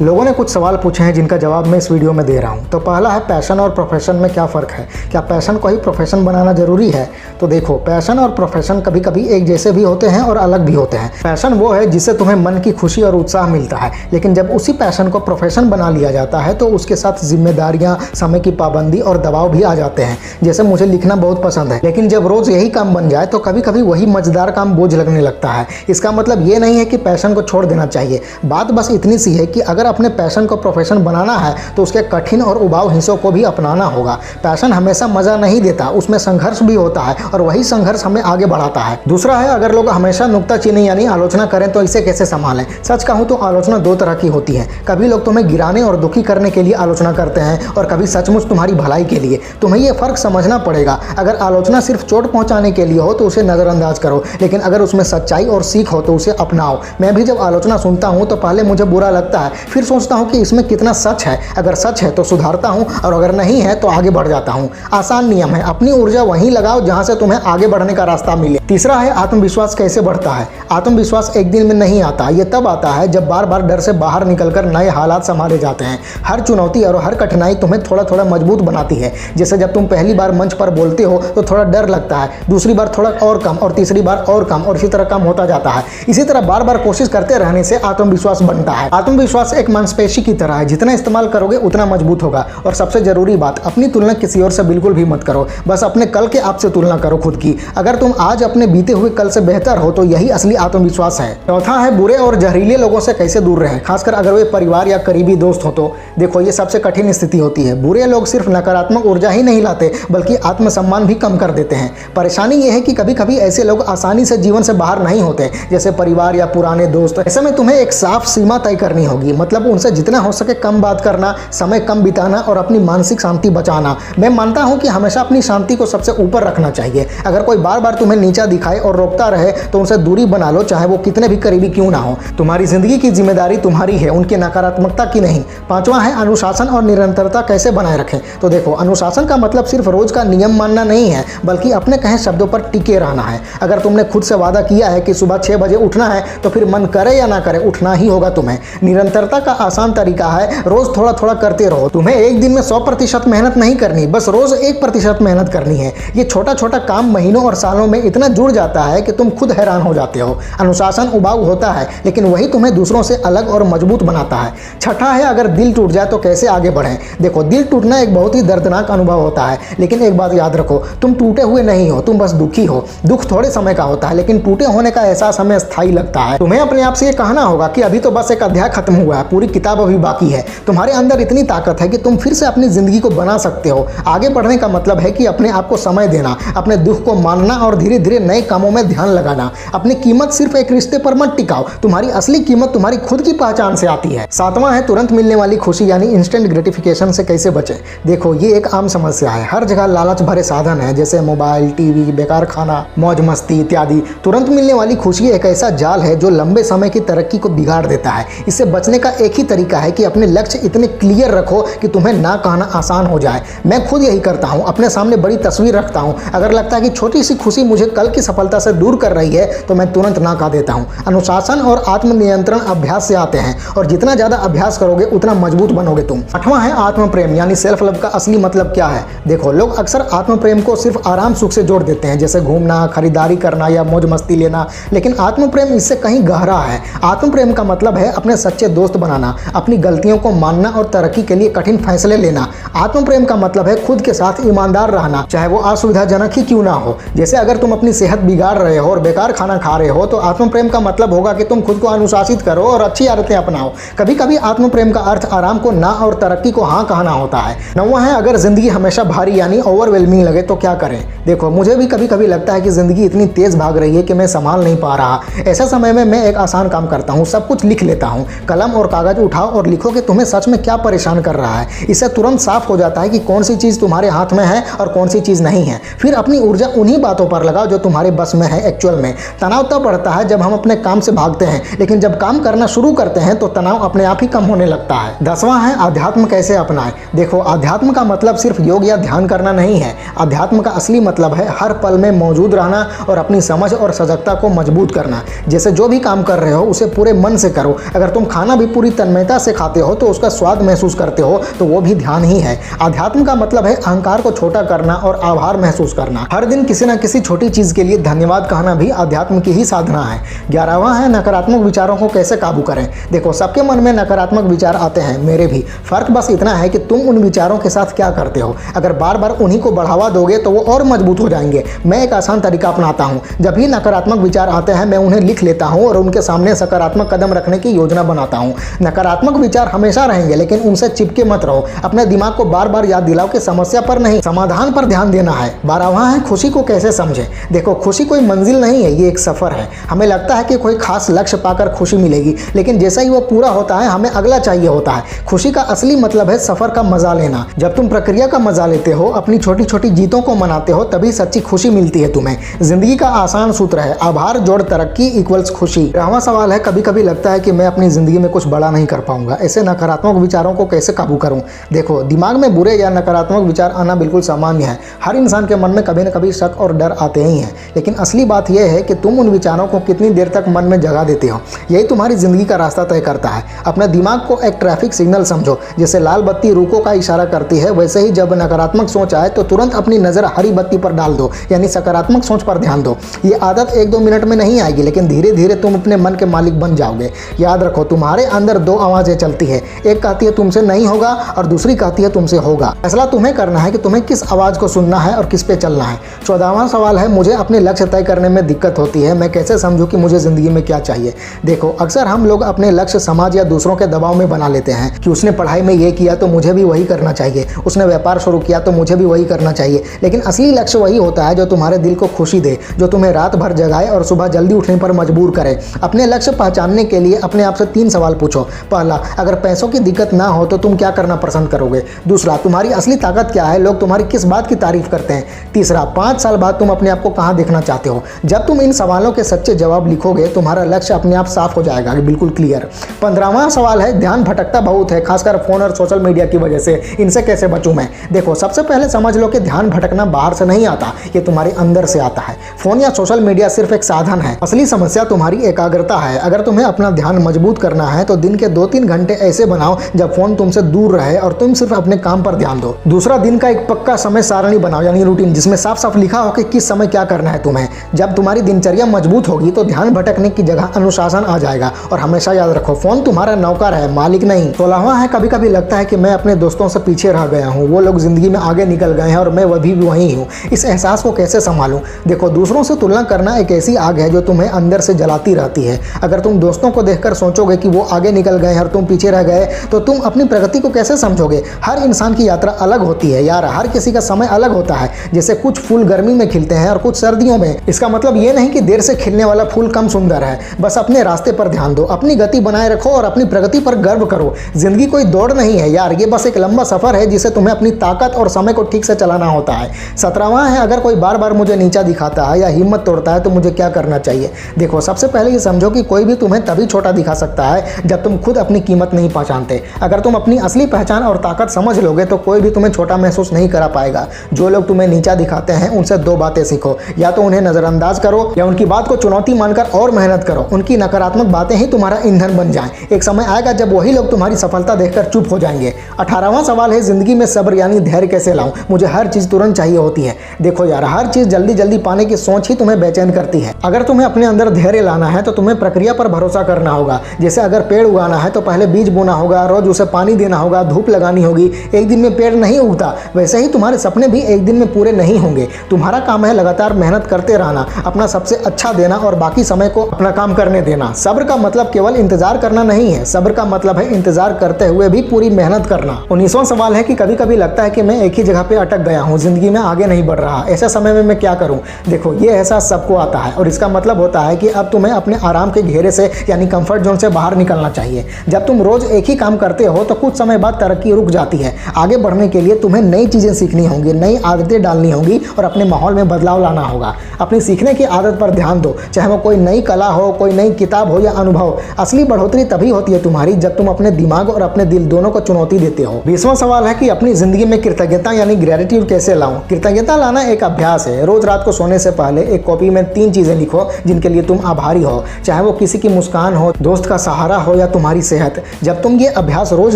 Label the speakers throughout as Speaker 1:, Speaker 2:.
Speaker 1: लोगों ने कुछ सवाल पूछे हैं जिनका जवाब मैं इस वीडियो में दे रहा हूं। तो पहला है, पैशन और प्रोफेशन में क्या फ़र्क है? क्या पैशन को ही प्रोफेशन बनाना ज़रूरी है? तो देखो, पैशन और प्रोफेशन कभी कभी एक जैसे भी होते हैं और अलग भी होते हैं। पैशन वो है जिससे तुम्हें मन की खुशी और उत्साह मिलता है, लेकिन जब उसी पैशन को प्रोफेशन बना लिया जाता है तो उसके साथ जिम्मेदारियाँ, समय की पाबंदी और दबाव भी आ जाते हैं। जैसे मुझे लिखना बहुत पसंद है, लेकिन जब रोज़ यही काम बन जाए तो कभी कभी वही मजेदार काम बोझ लगने लगता है। इसका मतलब ये नहीं है कि पैशन को छोड़ देना चाहिए। बात बस इतनी सी है कि अगर अपने पैशन को प्रोफेशन बनाना है तो उसके कठिन और उबाऊ हिस्सों को भी अपनाना होगा। पैशन हमेशा मजा नहीं देता, उसमें संघर्ष भी होता है और वही संघर्ष हमें आगे बढ़ाता है। दूसरा है, अगर लोग हमेशा नुक्ताचीनी यानी आलोचना करें तो इसे कैसे संभालें? सच कहूं तो आलोचना दो तरह की होती है। कभी लोग तुम्हें गिराने और दुखी करने के लिए आलोचना करते हैं और कभी सचमुच तुम्हारी भलाई के लिए। तुम्हें यह फर्क समझना पड़ेगा। अगर आलोचना सिर्फ चोट पहुंचाने के लिए हो तो उसे नजरअंदाज करो, लेकिन अगर उसमें सच्चाई और सीख हो तो उसे अपनाओ। मैं भी जब आलोचना सुनता हूं तो पहले मुझे बुरा लगता है, फिर सोचता हूं कि इसमें कितना सच है। अगर सच है तो सुधारता हूं और अगर नहीं है तो आगे बढ़ जाता हूं। आसान नियम है, अपनी ऊर्जा वहीं लगाओ जहां से तुम्हें आगे बढ़ने का रास्ता मिले। तीसरा है, आत्मविश्वास कैसे बढ़ता है? आत्मविश्वास एक दिन में नहीं आता, ये तब आता है जब बार बार डर से बाहर निकलकर नए हालात संभाले जाते हैं। हर चुनौती और हर कठिनाई तुम्हें थोड़ा थोड़ा मजबूत बनाती है। जैसे जब तुम पहली बार मंच पर बोलते हो तो थोड़ा डर लगता है, दूसरी बार थोड़ा और कम और तीसरी बार और कम और इसी तरह कम होता जाता है। इसी तरह बार बार कोशिश करते रहने से आत्मविश्वास बनता है। आत्मविश्वास एक मांसपेशी की तरह है, जितना इस्तेमाल करोगे उतना मजबूत होगा। और सबसे जरूरी बात, अपनी तुलना किसी और से बिल्कुल भी मत करो, बस अपने कल के आप से तुलना करो खुद की। अगर तुम आज अपने बीते हुए कल से बेहतर हो तो यही असली आत्मविश्वास है। चौथा है, बुरे और जहरीले लोगों से कैसे दूर रहें, खासकर अगर वे परिवार या करीबी दोस्त हो तो। देखो, ये सबसे कठिन स्थिति होती है। बुरे लोग सिर्फ नकारात्मक ऊर्जा ही नहीं लाते बल्कि आत्मसम्मान भी कम कर देते हैं। परेशानी यह है कि कभी कभी ऐसे लोग आसानी से जीवन से बाहर नहीं होते, जैसे परिवार या पुराने दोस्त। ऐसे में तुम्हें एक साफ सीमा तय करनी होगी, मतलब उनसे जितना हो सके कम बात करना, समय कम बिताना और अपनी मानसिक शांति बचाना। मैं मानता हूं कि हमेशा अपनी शांति को सबसे ऊपर रखना चाहिए। अगर कोई बार बार तुम्हें नीचा दिखाए और रोकता रहे तो उनसे दूरी बना लो, चाहे वो कितने भी करीबी क्यों ना हो। तुम्हारी जिंदगी की जिम्मेदारी तुम्हारी है, उनकी नकारात्मकता की नहीं। पांचवा है, अनुशासन और निरंतरता कैसे बनाए रखें। तो देखो, अनुशासन का मतलब सिर्फ रोज का नियम मानना नहीं है, बल्कि अपने कहे शब्दों पर टिके रहना है। अगर तुमने खुद से वादा किया है कि सुबह 6 बजे उठना है तो फिर मन करे या ना करे उठना ही होगा तुम्हें। निरंतरता का आसान तरीका है, रोज थोड़ा थोड़ा करते रहो। तुम्हें एक दिन में 100% मेहनत नहीं करनी, बस रोज 1% मेहनत करनी है। ये छोटा छोटा काम महीनों और सालों में इतना जुड़ जाता है कि तुम खुद हैरान हो जाते हो। अनुशासन उबाऊ होता है, लेकिन वही तुम्हें दूसरों से अलग और मजबूत बनाता है। छठा है, अगर दिल टूट जाए तो कैसे आगे बढ़ें। देखो, दिल टूटना एक बहुत ही दर्दनाक अनुभव होता है, लेकिन एक बात याद रखो, तुम टूटे हुए नहीं हो, तुम बस दुखी हो। दुख थोड़े समय का होता है, लेकिन टूटे होने का एहसास हमें स्थायी लगता है। तुम्हें अपने आप से ये कहना होगा कि अभी तो बस एक अध्याय खत्म हुआ है, पूरी किताब अभी बाकी है। तुम्हारे अंदर इतनी ताकत है कि तुम फिर से अपनी जिंदगी को बना सकते हो। आगे बढ़ने का मतलब है कि अपने आप को समय देना, अपने दुख को मानना और धीरे धीरे नए कामों में ध्यान लगाना। अपनी कीमत सिर्फ एक रिश्ते पर मत टिकाओ, तुम्हारी असली कीमत तुम्हारी खुद की पहचान से आती है। सातवां है, तुरंत मिलने वाली खुशी यानी इंस्टेंट ग्रेटिफिकेशन से कैसे बचें। देखो, ये एक आम समस्या है। हर जगह लालच भरे साधन है, जैसे मोबाइल, टीवी, बेकार खाना, मौज मस्ती इत्यादि। तुरंत मिलने वाली खुशी एक ऐसा जाल है जो लंबे समय की तरक्की को बिगाड़ देता है। इससे बचने का एक ही तरीका है कि अपने लक्ष्य इतने क्लियर रखो कि तुम्हें ना कहना आसान हो जाए। मैं खुद यही करता हूँ, अपने सामने बड़ी तस्वीर रखता हूँ। अगर लगता है कि छोटी सी खुशी मुझे कल की सफलता से दूर कर रही है तो मैं तुरंत ना कह देता हूँ। अनुशासन और आत्मनियंत्रण अभ्यास से आते हैं और जितना ज्यादा अभ्यास करोगे उतना मजबूत बनोगे तुम। आठवां है, आत्म प्रेम यानी सेल्फ लव का असली मतलब क्या है। देखो, लोग अक्सर आत्म प्रेम को सिर्फ आराम सुख से जोड़ देते हैं, जैसे घूमना, खरीदारी करना या मौज मस्ती लेना, लेकिन आत्म प्रेम इससे कहीं गहरा है। आत्म प्रेम का मतलब है अपने सच्चे दोस्त बनाना, अपनी गलतियों को मानना और तरक्की के लिए कठिन फैसले लेना। आत्म प्रेम का मतलब है खुद के साथ ईमानदार रहना, चाहे वो असुविधाजनक ही क्यों ना हो। जैसे अगर तुम अपनी सेहत बिगाड़ रहे हो और बेकार खाना खा रहे हो तो आत्म प्रेम का मतलब होगा कि तुम खुद को अनुशासित करो और अच्छी आदतें अपनाओ। कभी कभी आत्म प्रेम का अर्थ आराम को ना और तरक्की को हाँ कहना होता है। नौवां है, अगर जिंदगी हमेशा भारी यानी ओवरवेलमिंग लगे तो क्या करें। देखो, मुझे भी कभी कभी लगता है कि जिंदगी इतनी तेज भाग रही है कि मैं संभाल नहीं पा रहा। ऐसा समय में मैं एक आसान काम करता हूँ, सब कुछ लिख लेता हूँ। कलम और कागज उठाओ और लिखो कि तुम्हें सच में क्या परेशान कर रहा है। इससे तुरंत साफ हो जाता है कि कौन सी चीज़ तुम्हारे हाथ में है और कौन सी चीज़ नहीं है। फिर अपनी ऊर्जा उन्हीं बातों पर लगाओ जो तुम्हारे बस में है। एक्चुअल में तनाव तब बढ़ता है जब हम अपने काम से भागते हैं, लेकिन जब काम करना शुरू करते हैं तो तनाव अपने आप ही कम होने लगता है। 10वां है, अध्यात्म कैसे अपनाएं। देखो, अध्यात्म का मतलब सिर्फ योग या ध्यान करना नहीं है। अध्यात्म का असली मतलब है हर पल में मौजूद रहना और अपनी समझ और सजगता को मजबूत करना। जैसे जो भी काम कर रहे हो उसे पूरे मन से करो। अगर तुम खाना भी पूरी तन्मयता से खाते हो तो उसका स्वाद महसूस करते हो, तो वो भी ध्यान ही है। अध्यात्म का मतलब है अहंकार को छोटा करना और आभार महसूस करना। हर दिन किसी न किसी छोटी चीज के लिए धन्यवाद कहना भी अध्यात्म की ही साधना है। 11वां है नकारात्मक विचारों को कैसे काबू करें। देखो, सबके मन में नकारात्मक विचार आते हैं, मेरे भी। फर्क बस इतना है कि तुम उन विचारों के साथ क्या करते हो। अगर बार बार उन्हीं को बढ़ावा दोगे तो वो और मजबूत हो जाएंगे। मैं एक आसान तरीका अपनाता हूँ। जब भी नकारात्मक विचार आते हैं मैं उन्हें लिख लेता हूँ और उनके सामने सकारात्मक कदम रखने की योजना बनाता हूँ। नकारात्मक विचार हमेशा रहेंगे, लेकिन उनसे चिपके मत रहो। अपने दिमाग को बार बार याद दिलाओ कि समस्या पर नहीं, समाधान पर ध्यान देना है। 12वां है खुशी को कैसे समझें। देखो, खुशी कोई मंजिल नहीं है, ये एक सफर है। हमें लगता है कि कोई खास लक्ष्य पाकर खुशी मिलेगी, लेकिन जैसा ही वो पूरा होता है हमें अगला चाहिए होता है। खुशी का असली मतलब है सफर का मजा लेना। जब तुम प्रक्रिया का मजा लेते हो, अपनी छोटी छोटी जीतों को मनाते हो, तभी सच्ची खुशी मिलती है तुम्हें। जिंदगी का आसान सूत्र है आभार जोड़ तरक्की इक्वल्स खुशी। 13वां सवाल है कभी कभी लगता है कि मैं अपनी जिंदगी में कुछ बड़ा नहीं कर पाऊंगा। ऐसे नकारात्मक विचारों को कैसे काबू करूं। देखो, दिमाग में बुरे या नकारात्मक विचार आना बिल्कुल सामान्य है। हर इंसान के मन में कभी न कभी शक और डर आते ही हैं, लेकिन असली बात यह है कि तुम उन विचारों को कितनी देर तक मन में जगा देते हो। यही तुम्हारी जिंदगी का रास्ता तय करता है। अपने दिमाग को एक ट्रैफिक सिग्नल समझो। जैसे लाल बत्ती रुको का इशारा करती है, वैसे ही जब नकारात्मक सोच आए तो तुरंत अपनी नजर हरी बत्ती पर डाल दो, यानी सकारात्मक सोच पर ध्यान दो। ये आदत 1-2 मिनट में नहीं आएगी, लेकिन धीरे धीरे तुम अपने मन के मालिक बन जाओगे। याद रखो, तुम्हारे अंदर 2 आवाजें चलती है, एक कहती है तुमसे नहीं होगा और दूसरी कहती है तुमसे होगा। फैसला तुम्हें करना है कि तुम्हें किस आवाज को सुनना है और किस पे चलना है। 14वां सवाल है मुझे अपने लक्ष्य तय करने में दिक्कत होती है, मैं कैसे समझूं कि मुझे जिंदगी में क्या चाहिए। देखो, अक्सर हम लोग अपने लक्ष्य समाज या दूसरों के दबाव में बना लेते हैं कि उसने पढ़ाई में ये किया तो मुझे भी वही करना चाहिए, उसने व्यापार शुरू किया तो मुझे भी वही करना चाहिए। लेकिन असली लक्ष्य वही होता है जो तुम्हारे दिल को खुशी दे, जो तुम्हें रात भर जगाए और सुबह जल्दी उठने पर मजबूर करे। अपने लक्ष्य पहचानने के लिए अपने आप से 3 सवाल पूछो। पहला, अगर पैसों की दिक्कत ना हो तो तुम क्या करना पसंद करोगे। दूसरा, तुम्हारी असली ताकत क्या है, लोग तुम्हारी किस बात की तारीफ करते हैं। तीसरा, 5 साल बाद तुम अपने आप को कहाँ देखना चाहते हो। जब तुम इन सवालों के सच्चे जवाब लिखोगे, तुम्हारा लक्ष्य अपने आप साफ हो जाएगा, बिल्कुल क्लियर। 15वां सवाल है ध्यान भटकता बहुत है, खासकर फोन और सोशल मीडिया की वजह से, इनसे कैसे बचूं मैं। देखो, सबसे पहले समझ लो कि ध्यान भटकना बाहर से नहीं आता, ये तुम्हारे अंदर से आता है। फोन या सोशल मीडिया सिर्फ एक साधन है, असली समस्या तुम्हारी एकाग्रता है। अगर तुम्हें अपना ध्यान मजबूत करना है तो दिन के 2-3 घंटे ऐसे बनाओ जब फोन तुमसे दूर रहे और तुम सिर्फ अपने काम पर ध्यान दो। दूसरा, दिन का एक पक्का समय सारणी बनाओ, यानी रूटीन, जिसमें साफ साफ लिखा हो कि किस समय क्या करना है तुम्हें। जब तुम्हारी दिनचर्या मजबूत होगी तो ध्यान भटकने की जगह अनुशासन आ जाएगा। और हमेशा याद रखो, फोन तुम्हारा नौकर है, मालिक नहीं। 16वां है कभी कभी लगता है कि मैं अपने दोस्तों से पीछे रह गया हूँ, वो लोग जिंदगी में आगे निकल गए हैं और मैं अभी भी वहीं हूँ। इस एहसास को कैसे संभालूं। देखो, दूसरों से तुलना करना एक ऐसी आग है जो तुम्हें अंदर से जलाती रहती है। अगर तुम दोस्तों को देखकर सोचोगे कि वो आगे निकल गए और तुम पीछे रह गए तो तुम अपनी प्रगति को कैसे समझोगे। हर इंसान की यात्रा अलग होती है यार, हर किसी का समय अलग होता है। जैसे कुछ फूल गर्मी में खिलते हैं और कुछ सर्दियों में। इसका मतलब ये नहीं कि देर से खिलने वाला फूल कम सुंदर है। बस अपने रास्ते पर ध्यान दो, अपनी गति बनाए रखो और अपनी प्रगति पर गर्व करो। जिंदगी कोई दौड़ नहीं है यार, ये बस एक लंबा सफर है जिसे तुम्हें अपनी ताकत और समय को ठीक से चलाना होता है। 17वां है अगर कोई बार बार मुझे नीचा दिखाता है या हिम्मत तोड़ता है तो मुझे क्या करना चाहिए। देखो, सबसे पहले ये समझो कि कोई भी तुम्हें तभी छोटा दिखा सकता है जब तुम खुद अपनी कीमत नहीं पहचानते। अगर तुम अपनी असली पहचान और ताकत समझ लोगे तो कोई भी तुम्हें छोटा महसूस नहीं करा पाएगा। जो लोग तुम्हें नीचा दिखाते हैं उनसे 2 बातें सीखो, या तो उन्हें नजरअंदाज करो या उनकी बात को चुनौती मानकर और मेहनत करो। उनकी नकारात्मक बातें ही तुम्हारा ईंधन बन जाएं। एक समय आएगा जब वही लोग तुम्हारी सफलता देखकर चुप हो जाएंगे। 18वां सवाल है जिंदगी में सब्र यानी धैर्य कैसे लाऊं। मुझे हर चीज तुरंत चाहिए होती है। देखो यार, हर चीज जल्दी जल्दी पाने की सोच ही तुम्हें बेचैन करती है। अगर तुम्हें अपने अंदर धैर्य लाना है तो तुम्हें प्रक्रिया पर भरोसा करना होगा। जैसे अगर पेड़ उगाना है तो पहले बीज बोना होगा, रोज उसे पानी देना होगा, धूप लगानी होगी। एक दिन में पेड़ नहीं उगता, वैसे ही तुम्हारे सपने भी एक दिन में पूरे नहीं होंगे। तुम्हारा काम है लगातार मेहनत करते रहना, अपना सबसे अच्छा देना और बाकी समय को अपना काम करने देना। सब्र का मतलब केवल इंतजार करना नहीं है, सब्र का मतलब है इंतजार करते हुए भी पूरी मेहनत करना। 19वां सवाल है कि कभी कभी लगता है कि मैं एक ही जगह पे अटक गया हूँ, जिंदगी में आगे नहीं बढ़ रहा। ऐसे समय में मैं क्या करूँ। देखो, ये एहसास सबको आता है और इसका मतलब होता है कि अब तुम्हें अपने आराम के घेरे से यानी कंफर्ट जोन से बाहर निकलना चाहिए। जब तुम रोज एक ही काम करते हो तो कुछ समय बाद तरक्की रुक जाती है। आगे बढ़ने के लिए तुम्हें नई चीजें सीखनी होंगी, नई आदतें डालनी होंगी और अपने माहौल में बदलाव लाना होगा। अपनी सीखने की आदत पर ध्यान दो, चाहे वो कोई नई कला हो, कोई नई किताब हो या अनुभव। असली बढ़ोतरी तभी होती है तुम्हारी जब तुम अपने दिमाग और अपने दिल दोनों को चुनौती देते हो। 20वां सवाल है कि अपनी जिंदगी में कृतज्ञता यानी ग्रेटिट्यूड कैसे लाऊं। कृतज्ञता लाना एक अभ्यास है। रोज रात को सोने से पहले एक कॉपी में 3 चीजें लिखो जिनके लिए तुम आभारी हो, चाहे वो किसी की मुस्कान हो, दोस्त का सहारा हो या तुम्हारी सेहत। जब तुम ये अभ्यास रोज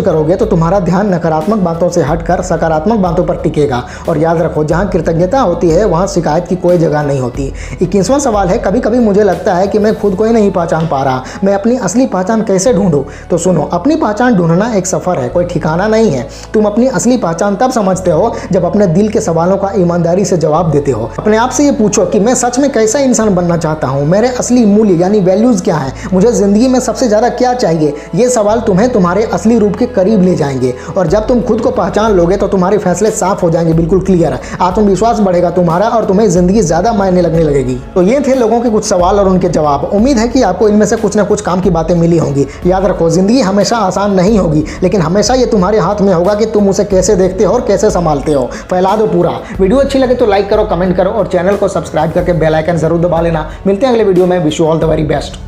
Speaker 1: करोगे तो तुम्हारा ध्यान नकारात्मक बातों से हटकर सकारात्मक बातों पर टिकेगा। और याद रखो, जहाँ कृतज्ञता होती है वहाँ शिकायत की कोई जगह नहीं होती। 21वां सवाल है, कभी कभी मुझे लगता है कि मैं खुद को ही नहीं पहचान पा रहा, मैं अपनी असली पहचान कैसे ढूंढूं? तो सुनो, अपनी पहचान ढूंढना एक सफर है, कोई ठिकाना नहीं है। तुम अपनी असली पहचान तब समझते हो जब अपने दिल के सवालों का ईमानदारी से जवाब देते हो। अपने आप से ये पूछो कि मैं सच में कैसा इंसान बनना चाहता हूँ, मेरे असली मूल्य यानी वैल्यूज क्या है, मुझे जिंदगी में सबसे ज्यादा क्या चाहिए। ये सवाल तुम्हें तुम्हारे असली रूप के करीब ले जाएंगे। और जब तुम खुद को पहचान लोगे तो तुम्हारे फैसले साफ हो जाएंगे, बिल्कुल क्लियर। आत्मविश्वास बढ़ेगा तुम्हारा और तुम्हें जिंदगी ज्यादा मायने लगने लगेगी। तो ये थे लोगों के कुछ सवाल और उनके जवाब। उम्मीद है कि आपको इनमें से कुछ ना कुछ काम की बातें मिली होंगी। याद रखो, जिंदगी हमेशा आसान नहीं होगी, लेकिन हमेशा ये तुम्हारे हाथ में होगा कि तुम उसे कैसे देखते हो और कैसे संभालते हो। फैला दो पूरा। वीडियो अच्छी लगे तो लाइक करो, कमेंट करो और चैनल को सब्सक्राइब करके बेल आइकन जरूर दबा लेना। मिलते हैं अगले वीडियो में। Wish you all the very best.